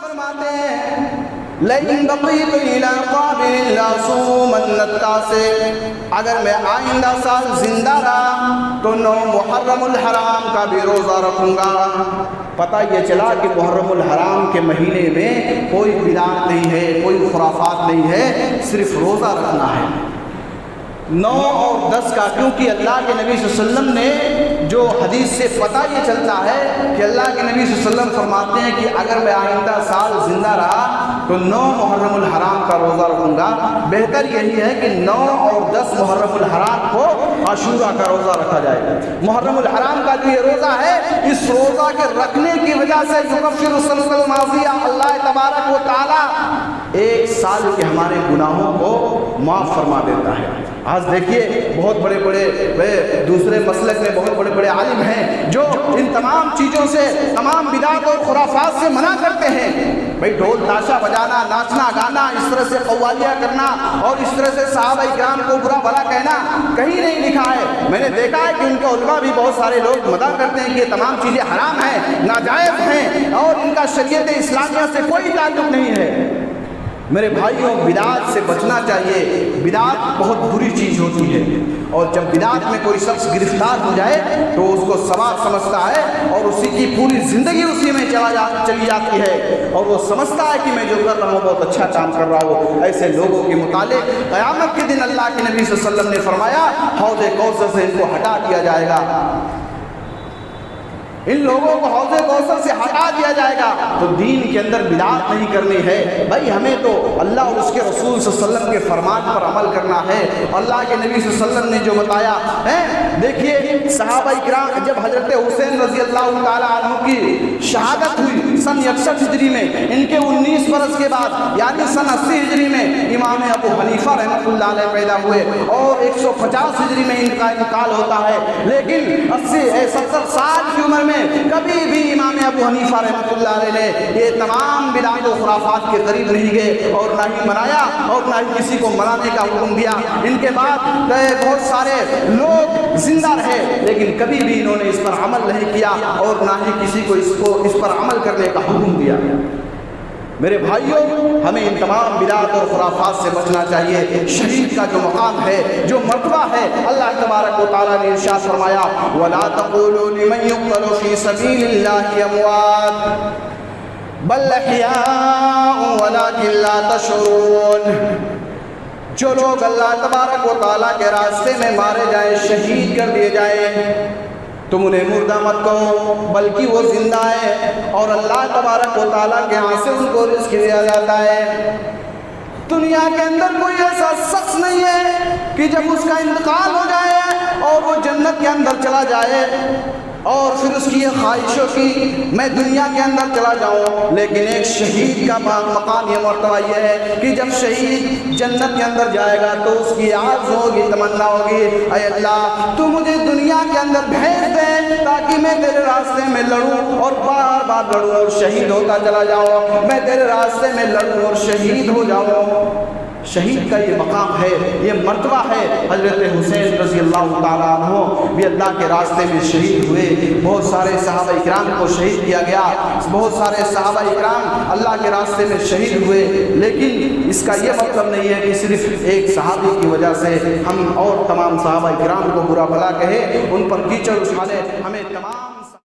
فرماتے ہیں لئن بقیت الی قابل لأصومن التاسع، اگر میں آئندہ سال زندہ رہا تو 9 محرم الحرام کا بھی روزہ رکھوں گا۔ پتہ یہ چلا کہ محرم الحرام کے مہینے میں کوئی بدعت نہیں ہے، کوئی خرافات نہیں ہے، صرف روزہ رکھنا ہے 9 اور 10 کا، کیونکہ اللہ کے نبی صلی اللہ علیہ وسلم نے جو حدیث سے پتہ یہ چلتا ہے کہ اللہ کے نبی صلی اللہ علیہ وسلم فرماتے ہیں کہ اگر میں آئندہ سال زندہ رہا تو 9 محرم الحرام کا روزہ رکھوں گا۔ بہتر یہی ہے کہ 9 اور 10 محرم الحرام کو عاشورہ کا روزہ رکھا جائے۔ محرم الحرام کا جو یہ روزہ ہے، اس روزہ کے رکھنے کی وجہ سے یکفر السنۃ الماضیہ، اللہ تبارک و تعالی 1 سال کے ہمارے گناہوں کو معاف فرما دیتا ہے۔ آج دیکھیے بہت بڑے بڑے دوسرے مسلک میں بہت بڑے بڑے عالم ہیں جو ان تمام چیزوں سے، تمام بدعات اور خرافات سے منع کرتے ہیں۔ بھئی ڈھول تاشا بجانا، ناچنا گانا، اس طرح سے قوالیاں کرنا اور اس طرح سے صحابہ کرام کو برا بھلا کہنا کہیں نہیں لکھا ہے۔ میں نے دیکھا ہے کہ ان کے علماء بھی بہت سارے لوگ مدعا کرتے ہیں کہ یہ تمام چیزیں حرام ہیں، ناجائز ہیں اور ان کا شریعت اسلامیہ سے کوئی تعلق نہیں ہے۔ میرے بھائیوں، بدعات سے بچنا چاہیے۔ بدعات بہت بری چیز ہوتی ہے، اور جب بدعات میں کوئی شخص گرفتار ہو جائے تو اس کو ثواب سمجھتا ہے اور اسی کی پوری زندگی اسی میں چلی جاتی ہے، اور وہ سمجھتا ہے کہ میں جو کر رہا ہوں بہت اچھا کام کر رہا ہوں۔ ایسے لوگوں کے متعلق قیامت کے دن اللہ کے نبی صلی اللہ علیہ وسلم نے فرمایا حوض کوثر سے ان کو ہٹا دیا جائے گا، ان لوگوں کو حوض کوثر سے ہٹا دیا جائے گا۔ تو دین کے اندر بدعات نہیں کرنی ہے بھائی، ہمیں تو اللہ اور اس کے رسول صلی اللہ علیہ وسلم کے فرمان پر عمل کرنا ہے۔ اللہ کے نبی صلی اللہ علیہ وسلم نے جو بتایا ہے، دیکھیے صحابہ کرام جب حضرت حسین رضی اللہ تعالیٰ عنہ کی شہادت ہوئی سن 61 ہجری میں، ان کے 19 برس کے بعد یعنی سن 80 ہجری میں امام ابو حنیفہ رحمۃ اللہ علیہ پیدا ہوئے اور 150 ہجری میں ان کا انتقال ہوتا ہے۔ لیکن 70 سال کی عمر میں کبھی بھی امام ابو حنیفہ رحمۃ اللہ علیہ نے یہ تمام بدعات و خرافات کے قریب نہیں گئے اور نہ ہی منایا اور نہ ہی کسی کو منانے کا حکم دیا۔ ان کے بعد بہت سارے لوگ زندہ رہے لیکن کبھی بھی انہوں نے اس پر عمل نہیں کیا اور نہ ہی کسی کو اس پر عمل کرنے کا حکم دیا۔ میرے بھائیوں، ہمیں ان تمام بدعات اور خرافات سے بچنا چاہیے۔ شہید کا جو مقام ہے، جو مرتبہ ہے، اللہ تبارک و تعالیٰ نے ارشاد فرمایا وَلَا تَقُولُوا لِمَنْ يُقْتَلُ فِي سَبِيلِ اللَّهِ أَمْوَاتٌ بَلْ أَحْيَاءٌ وَلَكِنْ لَا تَشْعُرُونَ۔ جو لوگ اللہ تبارک و تعالیٰ کے راستے میں مارے جائیں، شہید کر دیے جائیں، تم انہیں مردہ مت کہو بلکہ وہ زندہ ہے اور اللہ تبارک و تعالیٰ کے ہاں سے ان کو رزق دیا جاتا ہے۔ دنیا کے اندر کوئی ایسا شخص نہیں ہے کہ جب اس کا انتقال ہو جائے اور وہ جنت کے اندر چلا جائے اور پھر اس کی یہ خواہش ہو کہ میں دنیا کے اندر چلا جاؤں، لیکن ایک شہید کا مقام یہ مرتبہ یہ ہے کہ جب شہید جنت کے اندر جائے گا تو اس کی آرز ہوگی، تمنا ہوگی، اے اللہ تو مجھے دنیا کے اندر بھیج دے تاکہ میں تیرے راستے میں لڑوں اور بار بار لڑوں اور شہید ہوتا چلا جاؤں، میں تیرے راستے میں لڑوں اور شہید ہو جاؤں۔ شہید کا یہ مقام ہے، یہ مرتبہ ہے۔ حضرت حسین رضی اللہ تعالیٰ عنہ بھی اللہ کے راستے میں شہید ہوئے۔ بہت سارے صحابہ کرام کو شہید کیا گیا، بہت سارے صحابہ کرام اللہ کے راستے میں شہید ہوئے، لیکن اس کا یہ مطلب نہیں ہے کہ صرف ایک صحابی کی وجہ سے ہم اور تمام صحابہ کرام کو برا بھلا کہیں، ان پر کیچڑ اچھالیں۔ ہمیں تمام